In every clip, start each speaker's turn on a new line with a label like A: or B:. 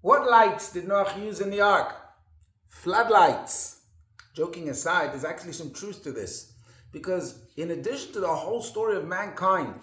A: What lights did Noach use in the ark? Floodlights. Joking aside, there's actually some truth to this. Because in addition to the whole story of mankind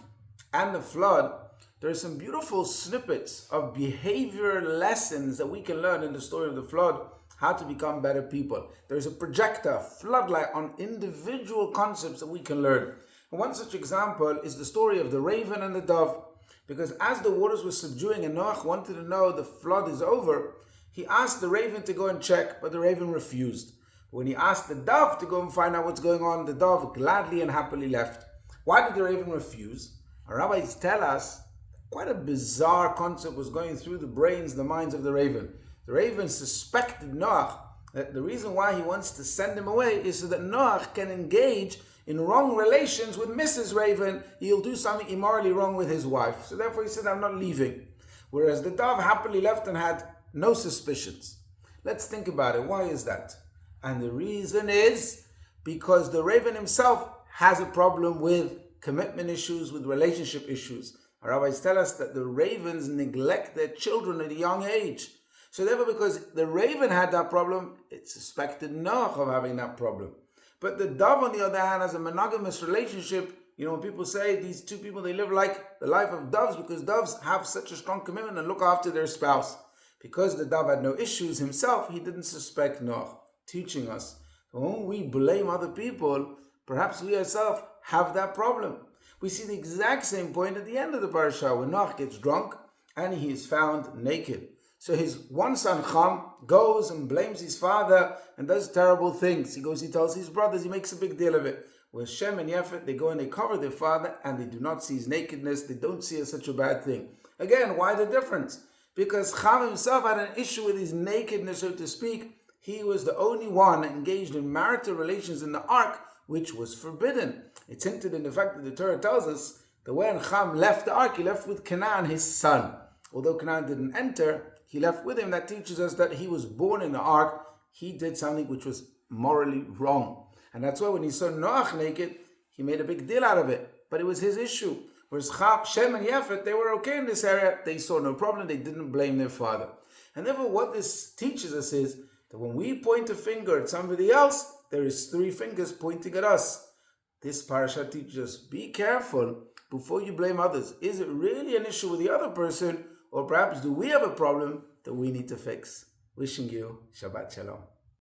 A: and the flood, there are some beautiful snippets of behavior lessons that we can learn in the story of the flood, how to become better people. There's a projector, floodlight on individual concepts that we can learn. And one such example is the story of the raven and the dove. Because as the waters were subduing and Noach wanted to know the flood is over, he asked the raven to go and check, but the raven refused. When he asked the dove to go and find out what's going on, the dove gladly and happily left. Why did the raven refuse? Our rabbis tell us quite a bizarre concept was going through the brains, the minds of the raven. The raven suspected Noach that the reason why he wants to send him away is so that Noach can engage in wrong relations with Mrs. Raven. He'll do something immorally wrong with his wife. So therefore he said, I'm not leaving. Whereas the dove happily left and had no suspicions. Let's think about it. Why is that? And the reason is because the raven himself has a problem with commitment issues, with relationship issues. Our rabbis tell us that the ravens neglect their children at a young age. So therefore, because the raven had that problem, it suspected Noach of having that problem. But the dove, on the other hand, has a monogamous relationship. You know, when people say these two people, they live like the life of doves because doves have such a strong commitment and look after their spouse. Because the dove had no issues himself, he didn't suspect Noach, teaching us that when we blame other people, perhaps we ourselves have that problem. We see the exact same point at the end of the Parashat when Noach gets drunk and he is found naked. So his one son, Ham, goes and blames his father and does terrible things. He tells his brothers, he makes a big deal of it. Where Shem and Yafet, they go and they cover their father and they do not see his nakedness. They don't see it as such a bad thing. Again, why the difference? Because Ham himself had an issue with his nakedness, so to speak. He was the only one engaged in marital relations in the ark, which was forbidden. It's hinted in the fact that the Torah tells us that when Ham left the ark, he left with Canaan, his son. Although Canaan didn't enter, he left with him. That teaches us that he was born in the ark. He did something which was morally wrong. And that's why when he saw Noach naked, he made a big deal out of it. But it was his issue. Whereas Shem and Yafet, they were okay in this area. They saw no problem. They didn't blame their father. And therefore what this teaches us is that when we point a finger at somebody else, there is three fingers pointing at us. This parasha teaches us, be careful before you blame others. Is it really an issue with the other person? Or perhaps do we have a problem that we need to fix? Wishing you Shabbat Shalom.